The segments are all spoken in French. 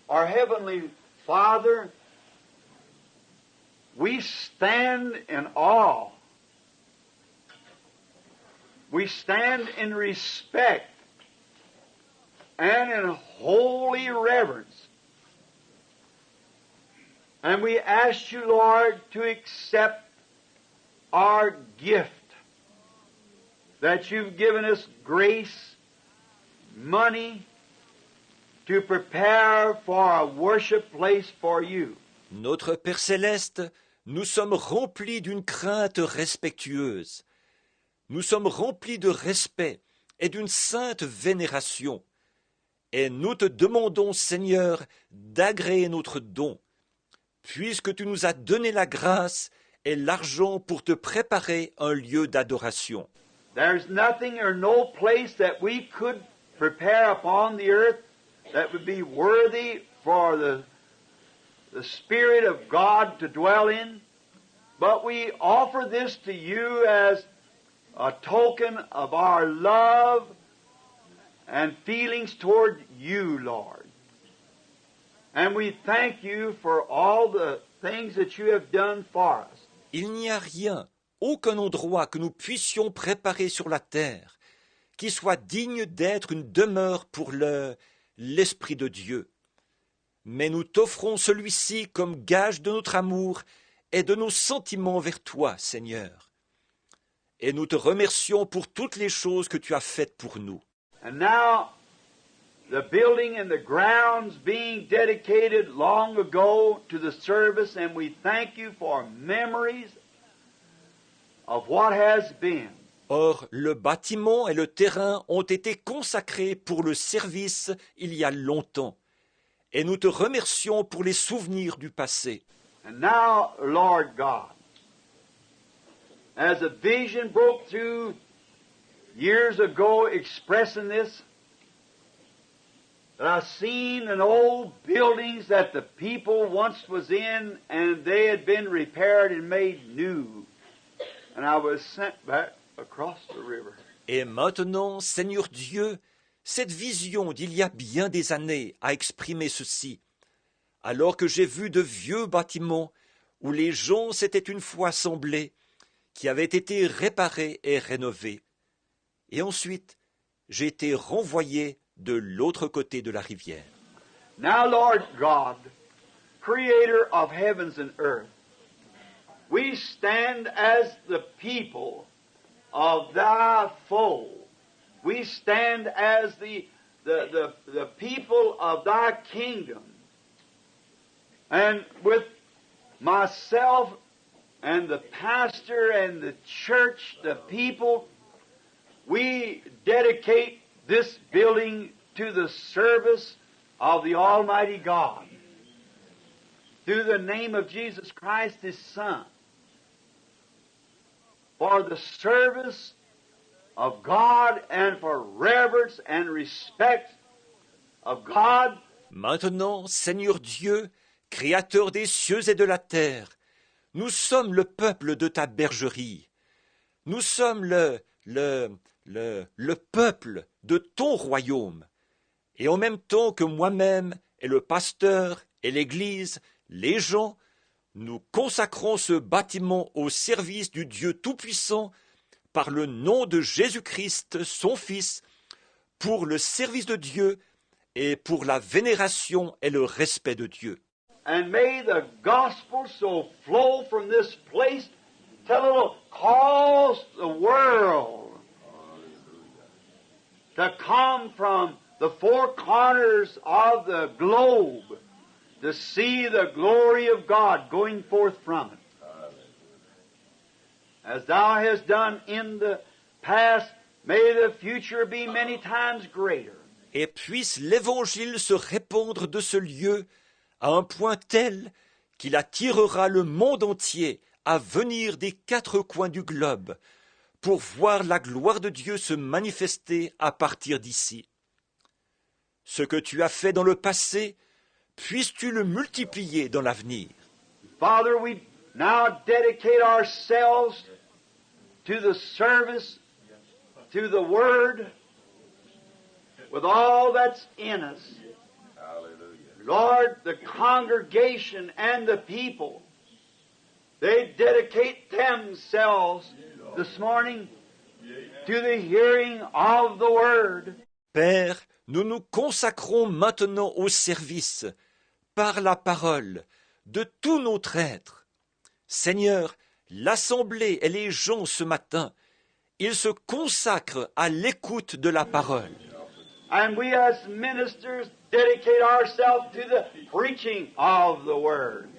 our Heavenly Father, we stand in awe. We stand in respect and in holy reverence. And we ask you, Lord, to accept our gift that you've given us grace, money, to prepare for a worship place for you. Notre Père céleste, nous sommes remplis d'une crainte respectueuse. Nous sommes remplis de respect et d'une sainte vénération. Et nous te demandons, Seigneur, d'agréer notre don, puisque tu nous as donné la grâce et l'argent pour te préparer un lieu d'adoration. There's nothing or no place that we could prepare upon the earth that would be worthy for the Spirit of God to dwell in, but we offer this to you as a token of our love and feelings toward you, Lord. And we thank you for all the things that you have done for us. Il n'y a rien, aucun endroit que nous puissions préparer sur la terre qui soit digne d'être une demeure pour l'Esprit de Dieu. Mais nous t'offrons celui-ci comme gage de notre amour et de nos sentiments vers toi, Seigneur. Et nous te remercions pour toutes les choses que tu as faites pour nous. And now, the building and the grounds being dedicated long ago to the service, and we thank you for memories of what has been. Or, le bâtiment et le terrain ont été consacrés pour le service il y a longtemps. Et nous te remercions pour les souvenirs du passé. And now, Lord God, as a vision broke through years ago expressing this, that I've seen an old buildings that the people once was in and they had been repaired and made new. And I was sent back across the river. Et maintenant, Seigneur Dieu, cette vision d'il y a bien des années a exprimé ceci. Alors que j'ai vu de vieux bâtiments où les gens s'étaient une fois assemblés, qui avaient été réparés et rénovés. Et ensuite, j'ai été renvoyé de l'autre côté de la rivière. Now, Lord God, Creator of heavens and earth, we stand as the people of thy fold. We stand as the people of thy kingdom. And with myself and the pastor and the church, the people, we dedicate this building to the service of the Almighty God through the name of Jesus Christ, His Son, for the service of God and for reverence and respect of God. Maintenant, Seigneur Dieu, Créateur des cieux et de la terre, nous sommes le peuple de ta bergerie. Nous sommes le peuple de ton royaume. Et en même temps que moi-même et le pasteur et l'Église, les gens, nous consacrons ce bâtiment au service du Dieu Tout-Puissant par le nom de Jésus-Christ, son Fils, pour le service de Dieu et pour la vénération et le respect de Dieu. And may the gospel so flow from this place till it will cause the world to come from the four corners of the globe to see the glory of God going forth from it. As thou hast done in the past, may the future be many times greater. Et puisse l'Évangile se répandre de ce lieu à un point tel qu'il attirera le monde entier à venir des quatre coins du globe pour voir la gloire de Dieu se manifester à partir d'ici. Ce que tu as fait dans le passé, puisses-tu le multiplier dans l'avenir. Father, we now dedicate ourselves to the service, to the Word, with all that's in us. Lord, the congregation and the people, they dedicate themselves this morning to the hearing of the Word. Père, nous nous consacrons maintenant au service, par la parole, de tout notre être. Seigneur, l'Assemblée et les gens ce matin, ils se consacrent à l'écoute de la parole. And we as ministers dedicate ourselves to the preaching of the Word.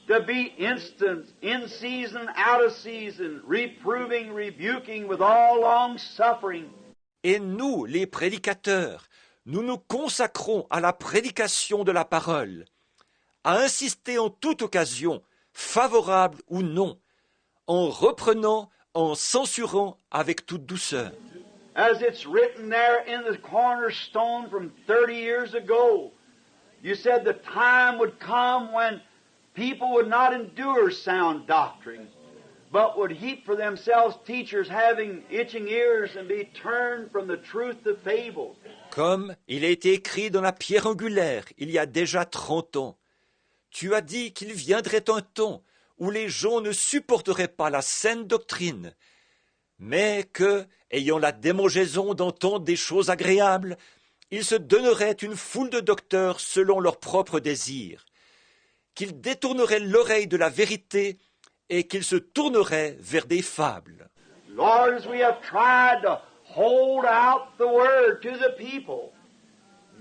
To be instant, in season, out of season, reproving, rebuking with all long suffering. Et nous, les prédicateurs, nous nous consacrons à la prédication de la parole, à insister en toute occasion, favorable ou non, en reprenant, en censurant avec toute douceur. As it's written there in the cornerstone from 30 years ago, you said the time would come when people would not endure sound doctrine, but would heap for themselves teachers having itching ears and be turned from the truth to fables. Comme il a été écrit dans la pierre angulaire il y a déjà 30 ans, tu as dit qu'il viendrait un temps où les gens ne supporteraient pas la saine doctrine, mais que, ayant la démangeaison d'entendre des choses agréables, ils se donneraient une foule de docteurs selon leurs propres désirs, qu'ils détourneraient l'oreille de la vérité et qu'ils se tourneraient vers des fables. Lord, as we have tried to hold out the Word to the people,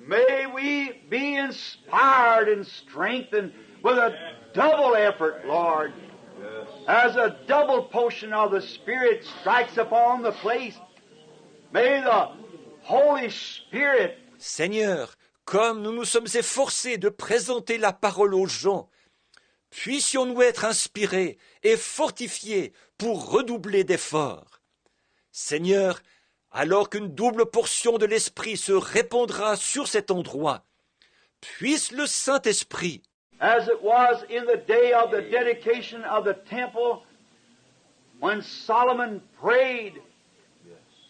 may we be inspired and strengthened with a double effort, Lord, as a double potion of the Spirit strikes upon the place. May the Holy Spirit, Seigneur, comme nous nous sommes efforcés de présenter la parole aux gens, puissions-nous être inspirés et fortifiés pour redoubler d'efforts. Seigneur, alors qu'une double portion de l'Esprit se répandra sur cet endroit, puisse le Saint-Esprit, as it was in the day of the dedication of the temple, when Solomon prayed,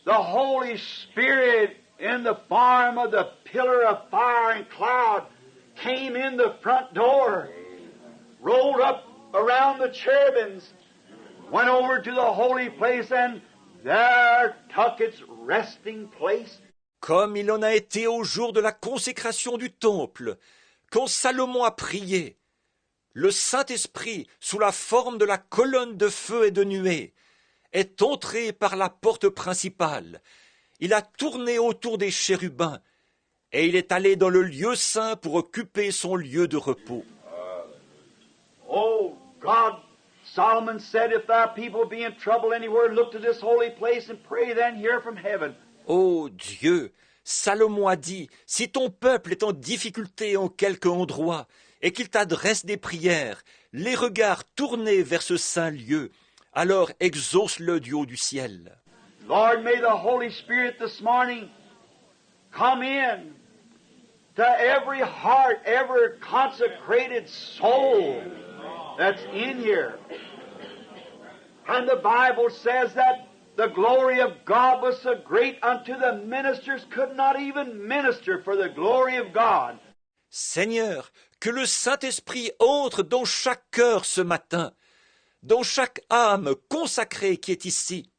the Holy Spirit in the form of the pillar of fire and cloud came in the front door, rolled up around the cherubims, went over to the holy place, and there took its resting place. comme il en a été au jour de la consécration du temple, quand Salomon a prié, le Saint-Esprit, sous la forme de la colonne de feu et de nuée, est entré par la porte principale. Il a tourné autour des chérubins, et il est allé dans le lieu saint pour occuper son lieu de repos. Oh God, Solomon said, if thy people be in trouble anywhere, look to this holy place and pray, then hear from heaven. Ô Dieu, Salomon a dit, si ton peuple est en difficulté en quelque endroit, et qu'il t'adresse des prières, les regards tournés vers ce saint lieu, alors exauce-le du haut du ciel. Lord, may the Holy Spirit this morning come in to every heart, every consecrated soul that's in here. And the Bible says that the glory of God was so great unto the ministers could not even minister for the glory of God. Seigneur, que le Saint-Esprit entre dans chaque cœur ce matin, dans chaque âme consacrée qui est ici.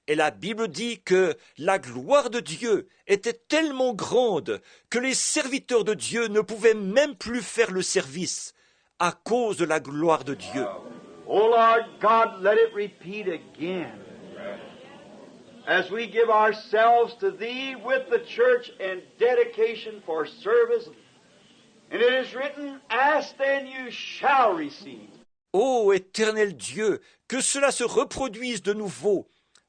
Et la Bible dit que la gloire de Dieu était tellement grande que les serviteurs de Dieu ne pouvaient même plus faire le service à cause de la gloire de Dieu. Oh Lord God, let it repeat again. As we give ourselves to Thee with the church in dedication for service, and it is written, ask and you shall receive. Ô éternel Dieu, que cela se reproduise de nouveau,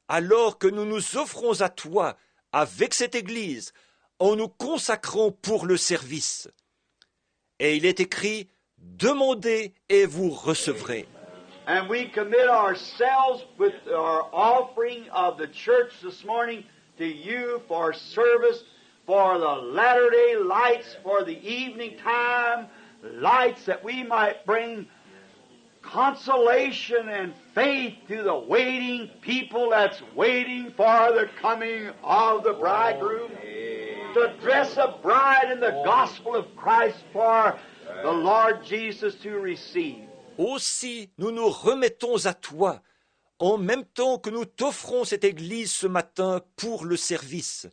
alors que nous nous offrons à Toi avec cette Église, en nous consacrant pour le service. Et il est écrit, demandez et vous recevrez. And we commit ourselves with our offering of the church this morning to You for service, for the latter-day lights, for the evening time lights, that we might bring consolation and faith to the waiting people that's waiting for the coming of the bridegroom. to dress a bride in the gospel of Christ for the Lord Jesus to receive. Aussi, nous nous remettons à toi, en même temps que nous t'offrons cette Église ce matin pour le service.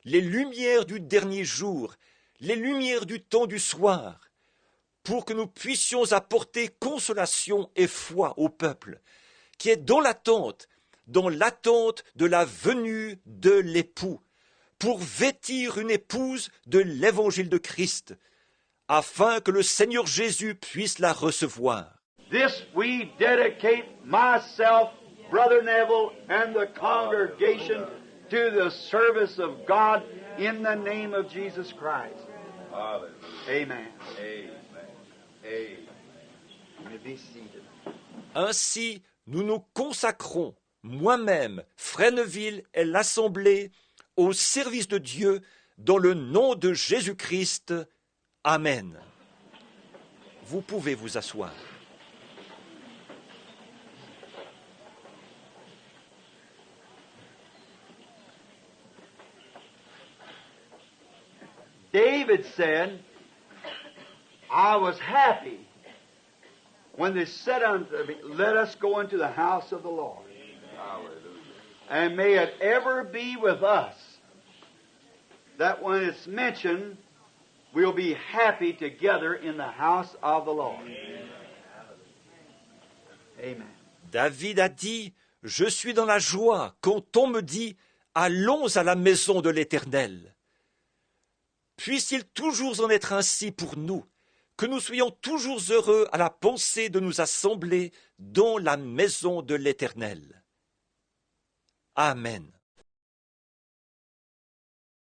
Les lumières du dernier jour, les lumières du temps du soir, pour que nous puissions apporter consolation et foi au peuple, qui est dans l'attente de la venue de l'époux, pour vêtir une épouse de l'évangile de Christ, afin que le Seigneur Jésus puisse la recevoir. This we dedicate myself, Brother Neville, and the congregation to the service of God in the name of Jesus Christ. Hallelujah. Amen. Amen. Amen. You may be seated. Ainsi, nous nous consacrons, moi-même, Fresneville et l'Assemblée, au service de Dieu, dans le nom de Jésus-Christ. Amen. Vous pouvez vous asseoir. David said, I was happy when they said unto me, let us go into the house of the Lord. Hallelujah. And may it ever be with us that when it's mentioned, we'll be happy together in the house of the Lord. Amen. David a dit, « Je suis dans la joie quand on me dit, allons à la maison de l'Éternel. » Puisse-t-il toujours en être ainsi pour nous, que nous soyons toujours heureux à la pensée de nous assembler dans la maison de l'Éternel. Amen.